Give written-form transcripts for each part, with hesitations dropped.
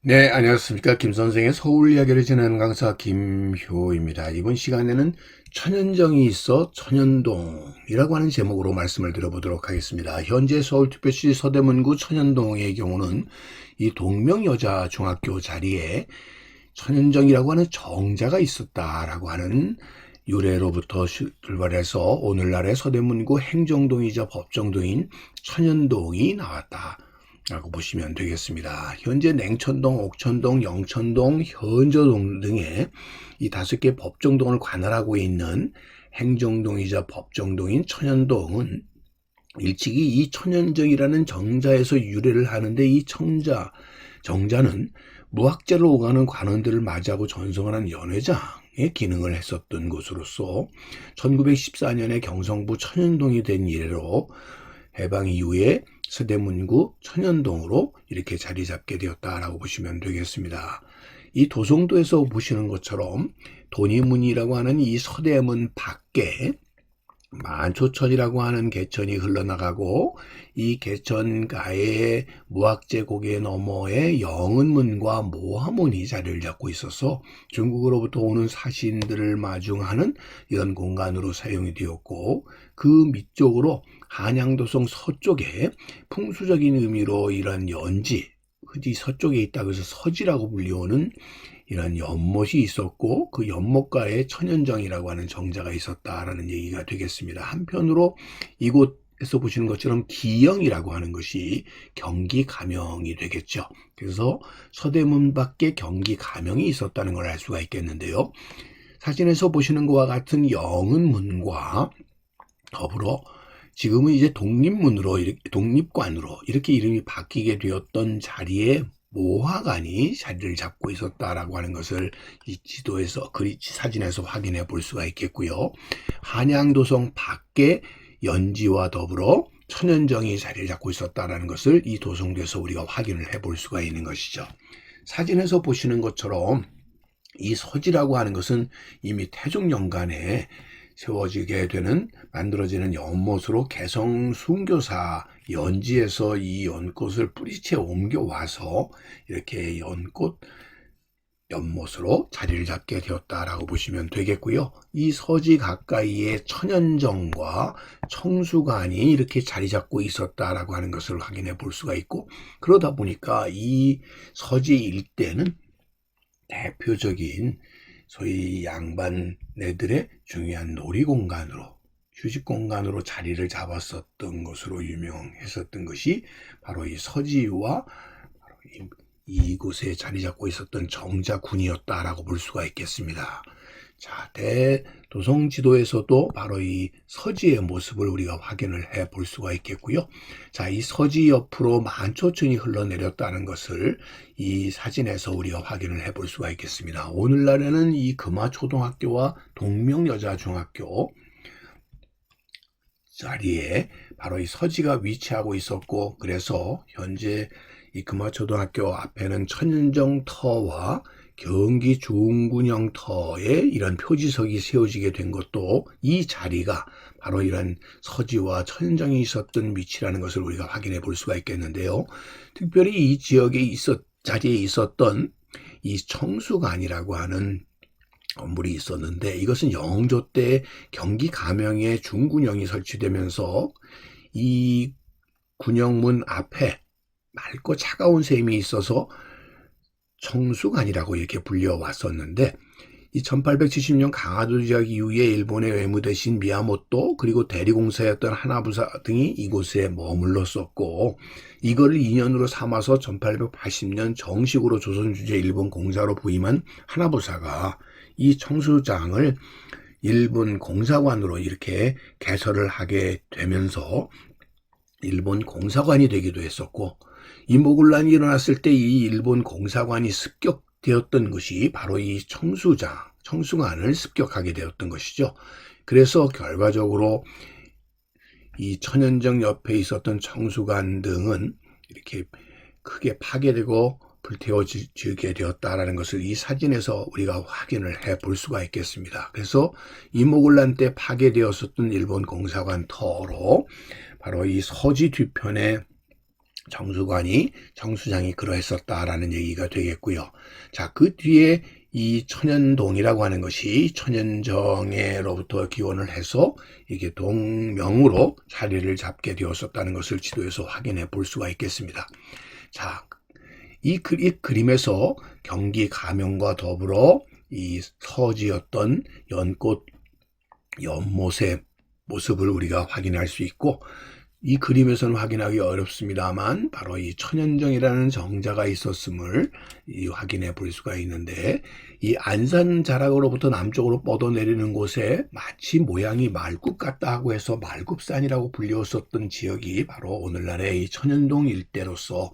네, 안녕하십니까. 김선생의 서울 이야기를 진행하는 강사 김효입니다. 이번 시간에는 천연정이 있어 천연동이라고 하는 제목으로 말씀을 드려보도록 하겠습니다. 현재 서울특별시 서대문구 천연동의 경우는 이 동명여자중학교 자리에 천연정이라고 하는 정자가 있었다라고 하는 유래로부터 출발해서 오늘날의 서대문구 행정동이자 법정동인 천연동이 나왔다 라고 보시면 되겠습니다. 현재 냉천동, 옥천동, 영천동, 현저동 등의 이 5개 법정동을 관할하고 있는 행정동이자 법정동인 천연동은 일찍이 이 천연정이라는 정자에서 유래를 하는데, 이 정자는 무학제를 오가는 관원들을 맞이하고 전성하는 연회장의 기능을 했었던 곳으로서 1914년에 경성부 천연동이 된 이래로 해방 이후에 서대문구 천연동으로 이렇게 자리 잡게 되었다라고 보시면 되겠습니다. 이 도성도에서 보시는 것처럼 돈이문이라고 하는 이 서대문 밖에 만초천이라고 하는 개천이 흘러나가고, 이 개천가에 무학제 고개 너머에 영은문과 모화문이 자리를 잡고 있어서 중국으로부터 오는 사신들을 마중하는 이런 공간으로 사용이 되었고, 그 밑쪽으로 한양도성 서쪽에 풍수적인 의미로 이런 연지, 흔히 서쪽에 있다고 해서 서지라고 불리우는 이런 연못이 있었고, 그 연못가에 천연정이라고 하는 정자가 있었다라는 얘기가 되겠습니다. 한편으로 이곳에서 보시는 것처럼 기영이라고 하는 것이 경기 가명이 되겠죠. 그래서 서대문 밖에 경기 가명이 있었다는 걸 알 수가 있겠는데요. 사진에서 보시는 것과 같은 영은문과 더불어 지금은 이제 독립관으로 이렇게 이름이 바뀌게 되었던 자리에 모화관이 자리를 잡고 있었다라고 하는 것을 이 지도에서, 사진에서 확인해 볼 수가 있겠고요. 한양도성 밖에 연지와 더불어 천연정이 자리를 잡고 있었다라는 것을 이 도성도에서 우리가 확인을 해 볼 수가 있는 것이죠. 사진에서 보시는 것처럼 이 서지라고 하는 것은 이미 태종연간에 만들어지는 연못으로 개성 순교사 연지에서 이 연꽃을 뿌리채 옮겨와서 이렇게 연못으로 자리를 잡게 되었다라고 보시면 되겠고요. 이 서지 가까이에 천연정과 청수관이 이렇게 자리 잡고 있었다라고 하는 것을 확인해 볼 수가 있고, 그러다 보니까 이 서지 일대는 대표적인 소위 양반네들의 중요한 놀이공간으로, 휴식공간으로 자리를 잡았었던 것으로 유명했었던 것이 바로 이 서지와 바로 이곳에 자리 잡고 있었던 정자군이었다라고 볼 수가 있겠습니다. 자, 대도성 지도에서도 바로 이 서지의 모습을 우리가 확인을 해 볼 수가 있겠고요. 자, 이 서지 옆으로 만초천이 흘러내렸다는 것을 이 사진에서 우리가 확인을 해 볼 수가 있겠습니다. 오늘날에는 이 금화초등학교와 동명여자중학교 자리에 바로 이 서지가 위치하고 있었고, 그래서 현재 이 금화초등학교 앞에는 천연정터와 경기 중군영터에 이런 표지석이 세워지게 된 것도 이 자리가 바로 이런 서지와 천연정이 있었던 위치라는 것을 우리가 확인해 볼 수가 있겠는데요. 특별히 이 자리에 있었던 이 청수관이라고 하는 건물이 있었는데, 이것은 영조 때 경기 가명에 중군영이 설치되면서 이 군영문 앞에 맑고 차가운 샘이 있어서 청수관이라고 이렇게 불려왔었는데, 이 1870년 강화도 지역 이후에 일본의 외무 대신 미야모토, 그리고 대리공사였던 하나부사 등이 이곳에 머물렀었고, 이거를 인연으로 삼아서 1880년 정식으로 조선주재 일본 공사로 부임한 하나부사가 이 청수장을 일본 공사관으로 이렇게 개설을 하게 되면서 일본 공사관이 되기도 했었고, 이 모굴란이 일어났을 때 이 일본 공사관이 습격되었던 것이 바로 이 청수관을 습격하게 되었던 것이죠. 그래서 결과적으로 이 천연정 옆에 있었던 청수관 등은 이렇게 크게 파괴되고 불태워지게 되었다라는 것을 이 사진에서 우리가 확인을 해 볼 수가 있겠습니다. 그래서 이모굴란 때 파괴되었었던 일본 공사관 터로 바로 이 서지 뒤편에 정수관이 정수장이 그러했었다라는 얘기가 되겠고요. 자, 그 뒤에 이 천연동이라고 하는 것이 천연정에로부터 기원을 해서 이게 동명으로 자리를 잡게 되었었다는 것을 지도에서 확인해 볼 수가 있겠습니다. 자, 이 그림에서 경기 가명과 더불어 이 서지였던 연꽃 연못의 모습을 우리가 확인할 수 있고, 이 그림에서는 확인하기 어렵습니다만 바로 이 천연정이라는 정자가 있었음을 확인해 볼 수가 있는데, 이 안산 자락으로부터 남쪽으로 뻗어내리는 곳에 마치 모양이 말굽 같다 하고 해서 말굽산이라고 불렸었던 지역이 바로 오늘날의 이 천연동 일대로서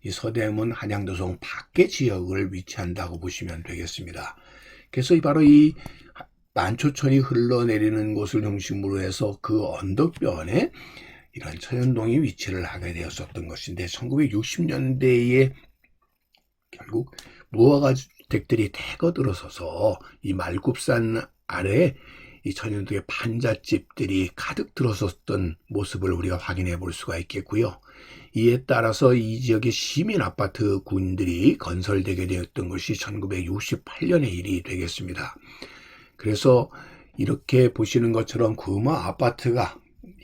이 서대문 한양도성 밖의 지역을 위치한다고 보시면 되겠습니다. 그래서 바로 이 만초천이 흘러내리는 곳을 중심으로 해서 그 언덕변에 이런 천연동이 위치를 하게 되었었던 것인데, 1960년대에 결국 무허가 주택들이 대거 들어서서 이 말굽산 아래 이 천연동의 판잣집들이 가득 들어섰던 모습을 우리가 확인해 볼 수가 있겠고요. 이에 따라서 이 지역의 시민 아파트 군들이 건설되게 되었던 것이 1968년의 일이 되겠습니다. 그래서 이렇게 보시는 것처럼 구마 아파트가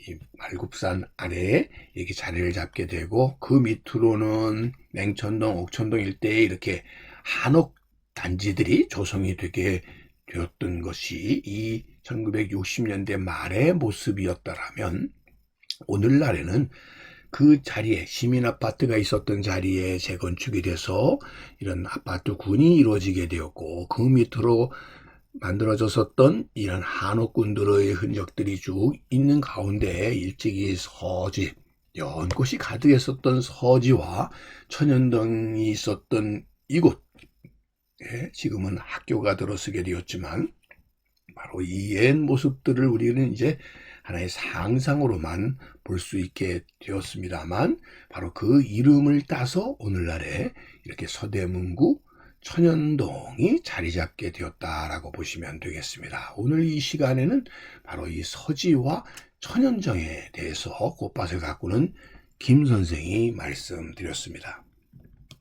이 말굽산 아래에 이렇게 자리를 잡게 되고, 그 밑으로는 맹천동, 옥천동 일대에 이렇게 한옥 단지들이 조성이 되게 되었던 것이 이 1960년대 말의 모습이었다라면, 오늘날에는 그 자리에 시민 아파트가 있었던 자리에 재건축이 돼서 이런 아파트 군이 이루어지게 되었고, 그 밑으로 만들어졌었던 이런 한옥군들의 흔적들이 쭉 있는 가운데 일찍이 서지, 연꽃이 가득했었던 서지와 천연동이 있었던 이곳에 지금은 학교가 들어서게 되었지만, 바로 이 옛 모습들을 우리는 이제 하나의 상상으로만 볼 수 있게 되었습니다만, 바로 그 이름을 따서 오늘날에 이렇게 서대문구 천연동이 자리 잡게 되었다라고 보시면 되겠습니다. 오늘 이 시간에는 바로 이 서지와 천연정에 대해서 꽃밭을 가꾸는 김 선생이 말씀드렸습니다.